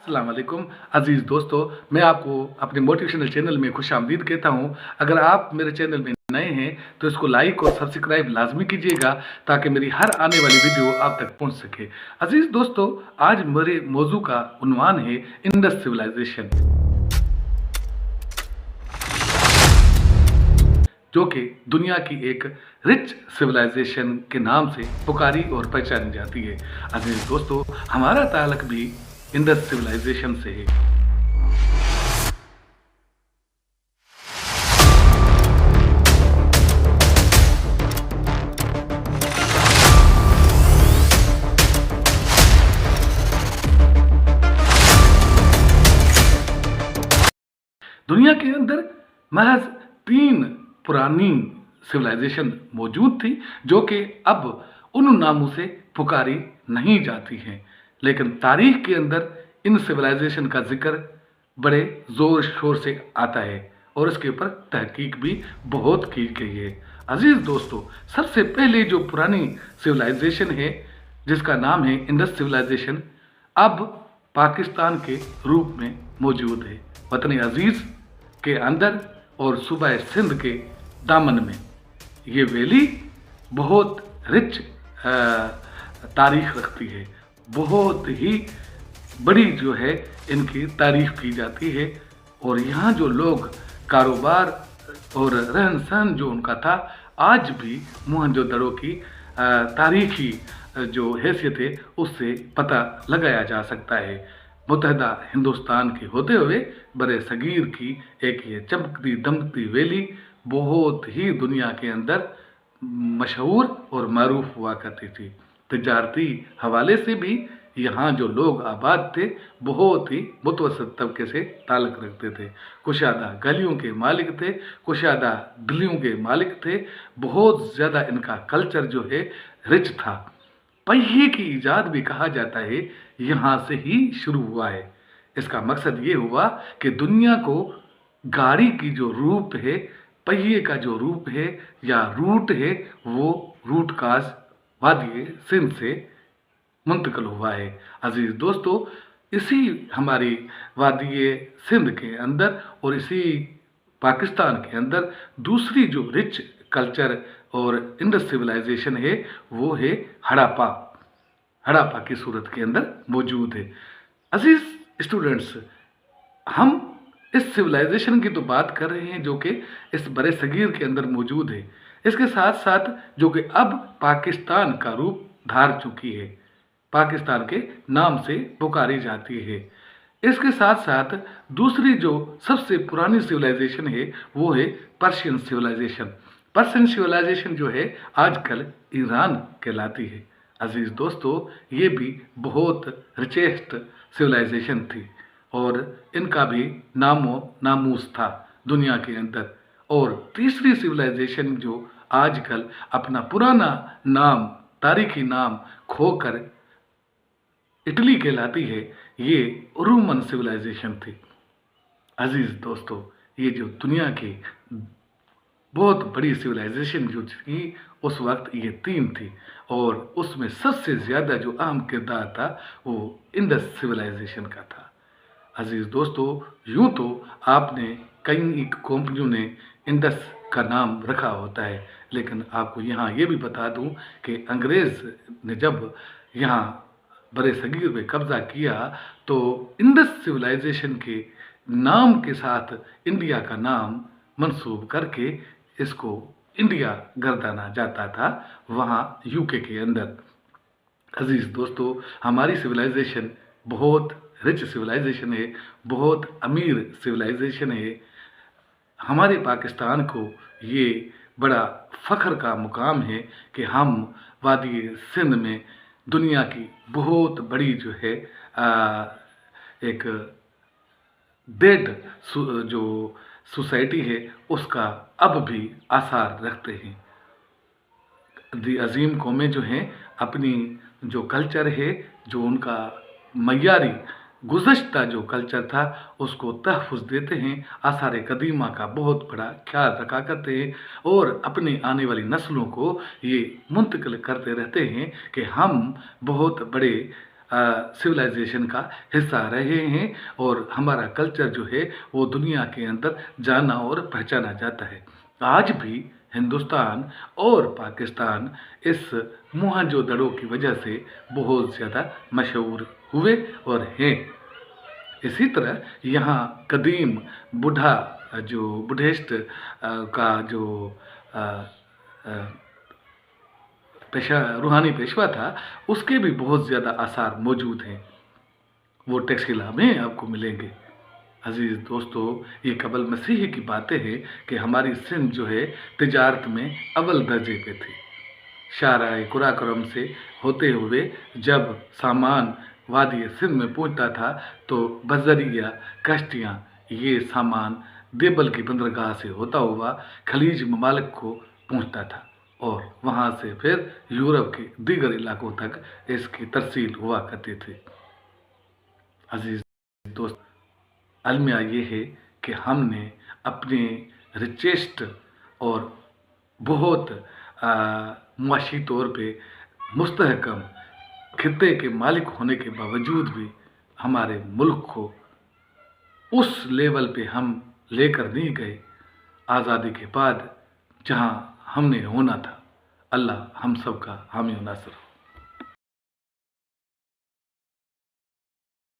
अस्सलाम वालेकुम अज़ीज़ दोस्तों, मैं आपको अपने मोटिवेशनल चैनल में खुशामदीद कहता हूँ। अगर आप मेरे चैनल में नए हैं तो इसको लाइक और सब्सक्राइब लाज़मी कीजिएगा ताकि मेरी हर आने वाली वीडियो आप तक पहुँच सके। अज़ीज़ दोस्तों, आज मेरे मौजू का उन्वान है इंडस सिविलाइजेशन, जो कि दुनिया की एक रिच सिविलाइजेशन के नाम से पुकारी और पहचानी जाती है। अज़ीज़ दोस्तों, हमारा ताल्लुक भी इंडस सिविलाइजेशन से है। दुनिया के अंदर महज 3 पुरानी सिविलाइजेशन मौजूद थी जो कि अब उन नामों से पुकारी नहीं जाती हैं, लेकिन तारीख के अंदर इन सिविलाइजेशन का जिक्र बड़े ज़ोर शोर से आता है और इसके ऊपर तहकीक भी बहुत की गई है। अजीज़ दोस्तों, सबसे पहले जो पुरानी सिविलाइजेशन है जिसका नाम है इंडस सिविलाइजेशन, अब पाकिस्तान के रूप में मौजूद है, वतन अजीज़ के अंदर और सूबा सिंध के दामन में। ये वैली बहुत रिच तारीख रखती है, बहुत ही बड़ी जो है इनकी तारीफ की जाती है। और यहाँ जो लोग कारोबार और रहन सहन जो उनका था, आज भी मोहनजोदड़ो की तारीखी जो हैसियत है उससे पता लगाया जा सकता है। मुत्तहदा हिंदुस्तान के होते हुए बरे सगीर की एक ये चमकती दमकती वैली बहुत ही दुनिया के अंदर मशहूर और मरूफ हुआ करती थी। तिजारती हवाले से भी यहाँ जो लोग आबाद थे बहुत ही मुतवसत तबके से ताल्लुक़ रखते थे। कुशादा गलियों के मालिक थे, कुशादा दिलियों के मालिक थे। बहुत ज़्यादा इनका कल्चर जो है रिच था। पहिए की ईजाद भी कहा जाता है यहाँ से ही शुरू हुआ है। इसका मकसद ये हुआ कि दुनिया को गाड़ी की जो रूप है, पहिए का जो रूप है या रूट है, वो रूट काज वादी सिंध से मुंतकिल हुआ है। अजीज़ दोस्तों, इसी हमारी वादी सिंध के अंदर और इसी पाकिस्तान के अंदर दूसरी जो रिच कल्चर और इंडस सिविलाइजेशन है वो है हड़प्पा। हड़प्पा की सूरत के अंदर मौजूद है। अजीज स्टूडेंट्स, हम इस सिविलाइजेशन की तो बात कर रहे हैं जो कि इस बड़े सगीर के अंदर मौजूद है। इसके साथ साथ जो कि अब पाकिस्तान का रूप धार चुकी है, पाकिस्तान के नाम से पुकारी जाती है। इसके साथ साथ दूसरी जो सबसे पुरानी सिविलाइजेशन है वो है पर्शियन सिविलाइजेशन। पर्शियन सिविलाइजेशन जो है आजकल ईरान कहलाती है। अजीज़ दोस्तों, ये भी बहुत रिचेस्ट सिविलाइजेशन थी और इनका भी नामो नामूस था दुनिया के अंदर। और तीसरी सिविलाइजेशन जो आजकल अपना पुराना नाम, तारीखी नाम खोकर इटली कहलाती है, ये रोमन सिविलाइजेशन थी। अजीज़ दोस्तों, ये जो दुनिया की बहुत बड़ी सिविलाइजेशन जो थी उस वक्त ये 3 थी और उसमें सबसे ज़्यादा जो अहम किरदार था वो इंडस सिविलाइजेशन का था। अजीज़ दोस्तों, यूँ तो आपने कई कंपनियों ने इंडस का नाम रखा होता है, लेकिन आपको यहाँ ये भी बता दूँ कि अंग्रेज़ ने जब यहाँ बड़े सगीर में कब्ज़ा किया तो इंडस सिविलाइजेशन के नाम के साथ इंडिया का नाम मंसूब करके इसको इंडिया गर्दाना जाता था वहाँ यूके के अंदर। अजीज़ दोस्तों, हमारी सिविलाइजेशन बहुत रिच सिविलाइजेशन है, बहुत अमीर सिविलाइजेशन है। हमारे पाकिस्तान को ये बड़ा फ़ख्र का मुकाम है कि हम वादी सिंध में दुनिया की बहुत बड़ी जो है एक डेड जो सोसाइटी है उसका अब भी आसार रखते हैं। दी अजीम कौमें जो हैं अपनी जो कल्चर है, जो उनका मयारी गुज़श्ता जो कल्चर था उसको तहफ़्फ़ुज़ देते हैं, आसार कदीमा का बहुत बड़ा ख्याल रखा करते हैं और अपनी आने वाली नस्लों को ये मुंतकिल करते रहते हैं कि हम बहुत बड़े सिविलाइजेशन का हिस्सा रहे हैं और हमारा कल्चर जो है वो दुनिया के अंदर जाना और पहचाना जाता है। आज भी हिंदुस्तान और पाकिस्तान इस मोहनजोदड़ो की वजह से बहुत ज़्यादा मशहूर हुए और हैं। इसी तरह यहाँ कदीम बुढ़ा जो बुद्धिस्ट का जो अ, अ, पेशा रूहानी पेशवा था, उसके भी बहुत ज़्यादा आसार मौजूद हैं। वो टैक्सिला में आपको मिलेंगे। अजीज़ दोस्तों, ये कबल मसीह की बातें हैं कि हमारी सिंध जो है तिजारत में अव्वल दर्जे पे थी। शाहराह कुराकरम से होते हुए जब सामान वादी सिंध में पहुंचता था तो बजरिया कश्तियाँ ये सामान देवल की बंदरगाह से होता हुआ खलीज ममालिक को पहुंचता था और वहाँ से फिर यूरोप के दीगर इलाकों तक इसकी तरसील हुआ करती थी। अजीज़ दोस्त, अलमिया ये है कि हमने अपने रिचेस्ट और बहुत मुआशी तौर पे मुस्तहकम खित्ते के मालिक होने के बावजूद भी हमारे मुल्क को उस लेवल पे हम लेकर नहीं गए आज़ादी के बाद जहाँ हमने होना था। अल्लाह हम सब का हामी व नासिर हो।